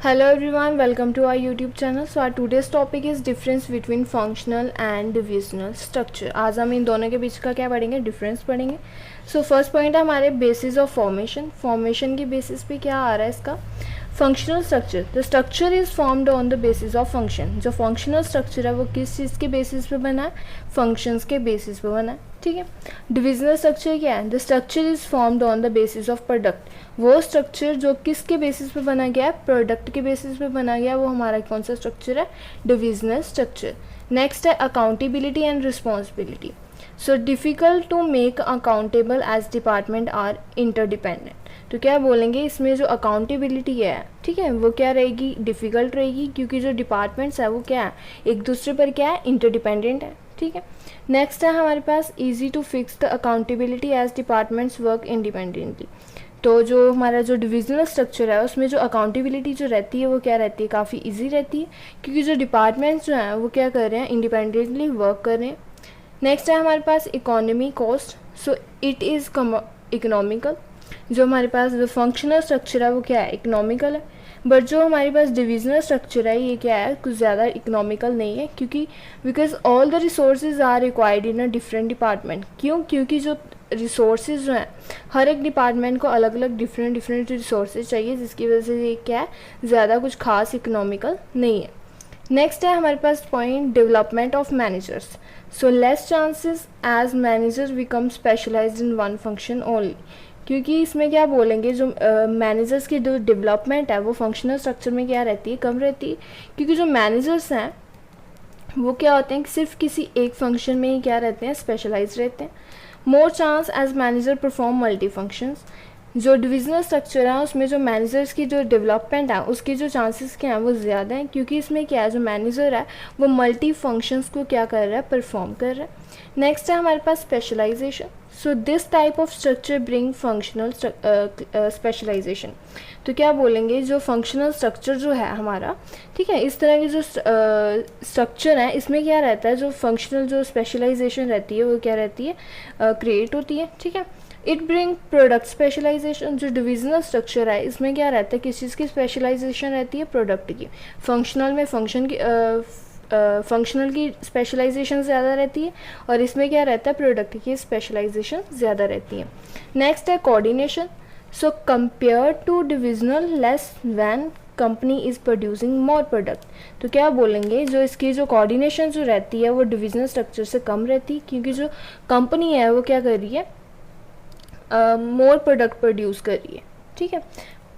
Hello everyone, welcome to our YouTube channel. So our today's topic is difference between functional and divisional structure. आज हम इन दोनों के बीच का क्या पढ़ेंगे, डिफरेंस पढ़ेंगे. सो फर्स्ट पॉइंट है हमारे बेसिस ऑफ फॉर्मेशन. फॉर्मेशन की बेसिस पे क्या आ रहा है इसका, functional structure. The structure is formed on the basis of function. जो फंक्शनल स्ट्रक्चर है वो किस चीज़ के बेसिस पे बना है, फंक्शंस के बेसिस पे बना है. ठीक है. डिविजनल स्ट्रक्चर क्या है, the structure is formed on the basis of product. वो स्ट्रक्चर जो किसके बेसिस पे बना गया है, प्रोडक्ट के बेसिस पे बना गया, वो हमारा कौन सा स्ट्रक्चर है, डिविजनल स्ट्रक्चर. नेक्स्ट है accountability and responsibility. So difficult to make accountable as department are interdependent. तो क्या बोलेंगे इसमें जो अकाउंटेबिलिटी है, ठीक है, वो क्या रहेगी, डिफ़िकल्ट रहेगी, क्योंकि जो डिपार्टमेंट्स है वो क्या है, एक दूसरे पर क्या है, इंटरडिपेंडेंट है. ठीक है. नेक्स्ट है हमारे पास easy to fix the accountability as departments work independently. तो जो हमारा जो डिविजनल स्ट्रक्चर है उसमें जो अकाउंटेबिलिटी जो रहती है वो क्या रहती है, काफ़ी इजी रहती है, क्योंकि जो डिपार्टमेंट्स जो हैं वो क्या कर रहे हैं, इंडिपेंडेंटली वर्क कर रहे हैं. नेक्स्ट है हमारे पास economy cost. So it is economical. जो हमारे पास जो फंक्शनल स्ट्रक्चर है वो क्या है, इकोनॉमिकल है. बट जो हमारे पास डिविजनल स्ट्रक्चर है ये क्या है, कुछ ज़्यादा इकोनॉमिकल नहीं है, क्योंकि because all the resources are required in a different department. क्यों, क्योंकि जो रिसोर्सेज जो हैं हर एक डिपार्टमेंट को अलग अलग डिफरेंट रिसोर्सेज चाहिए, जिसकी वजह से ये क्या है, ज़्यादा कुछ खास इकोनॉमिकल नहीं है. नेक्स्ट है हमारे पास point development of managers. So less chances as manager become specialised in one function only. क्योंकि इसमें क्या बोलेंगे, जो मैनेजर्स की जो डेवलपमेंट है वो फंक्शनल स्ट्रक्चर में क्या रहती है, कम रहती है, क्योंकि जो मैनेजर्स हैं वो क्या होते हैं कि सिर्फ किसी एक फंक्शन में ही क्या रहते हैं, स्पेशलाइज रहते हैं. More chance as manager perform multi functions. जो डिविजनल स्ट्रक्चर है उसमें जो मैनेजर्स की जो डेवलपमेंट है उसके जो चांसेस क्या हैं वो ज़्यादा हैं, क्योंकि इसमें क्या है, जो मैनेजर है वो मल्टी फंक्शंस को क्या कर रहा है, परफॉर्म कर रहा है. नेक्स्ट है हमारे पास specialisation. So this type of structure bring functional specialisation. तो क्या बोलेंगे, जो फंक्शनल स्ट्रक्चर जो है हमारा, ठीक है, इस तरह की जो स्ट्रक्चर है इसमें क्या रहता है, जो फंक्शनल जो स्पेशलाइजेशन रहती है वो क्या रहती है, क्रिएट होती है. ठीक है. It bring product specialization. जो डिविजनल स्ट्रक्चर है इसमें क्या रहता है, किस चीज़ की स्पेशलाइजेशन रहती है, प्रोडक्ट की. फंक्शनल में फंक्शनल की स्पेशलाइजेशन ज़्यादा रहती है, और इसमें क्या रहता है, प्रोडक्ट की स्पेशलाइजेशन ज़्यादा रहती है. नेक्स्ट है coordination. So compare to divisional less when company is producing more product. तो क्या बोलेंगे, जो इसकी जो कोऑर्डिनेशन जो रहती है वो डिविजनल स्ट्रक्चर से कम रहती है, क्योंकि जो कंपनी है वो क्या कर रही है, मोर प्रोडक्ट प्रोड्यूस कर रही है. ठीक है.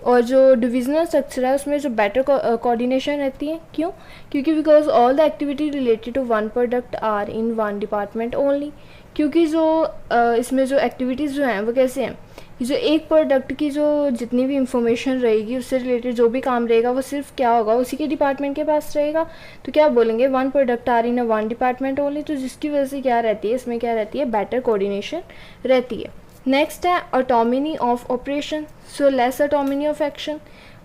और जो डिविजनल स्ट्रक्चर है उसमें जो बेटर कोऑर्डिनेशन रहती है. क्यों, क्योंकि because all the activity related to one product are in one department only. क्योंकि जो इसमें जो एक्टिविटीज़ जो हैं वो कैसे हैं, जो एक प्रोडक्ट की जो जितनी भी इंफॉर्मेशन रहेगी उससे रिलेटेड जो भी काम रहेगा वो सिर्फ क्या होगा, उसी के डिपार्टमेंट के पास रहेगा. तो क्या बोलेंगे, one product are in a one department only. तो जिसकी वजह से क्या रहती है, इसमें क्या रहती है, बेटर कोऑर्डिनेशन रहती है. नेक्स्ट है autonomy of operation. So less autonomy of action.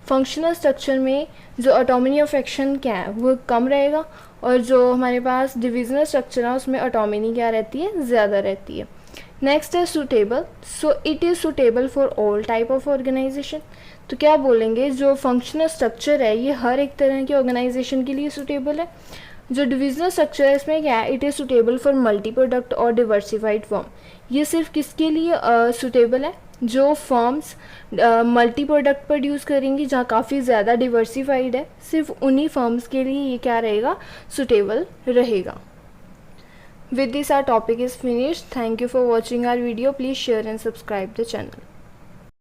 Functional structure में जो ऑटोनॉमी ऑफ एक्शन क्या है वो कम रहेगा, और जो हमारे पास डिविजनल स्ट्रक्चर है उसमें ऑटोनॉमी क्या रहती है, ज़्यादा रहती है. नेक्स्ट है suitable. So it is suitable for all type of organization. तो क्या बोलेंगे, जो फंक्शनल स्ट्रक्चर है ये हर एक तरह के ऑर्गेनाइजेशन के लिए सूटेबल है. जो डिविजनल स्ट्रक्चर है इसमें क्या है, it is suitable for multi product और डिवर्सिफाइड फॉर्म. ये सिर्फ किसके लिए सूटेबल है, जो फॉर्म्स मल्टी प्रोडक्ट प्रोड्यूस करेंगी, जहाँ काफ़ी ज़्यादा डिवर्सिफाइड है, सिर्फ उन्हीं फॉर्म्स के लिए ये क्या रहेगा, सूटेबल रहेगा. With this our topic is finished. Thank you for watching our video. Please share and subscribe the channel.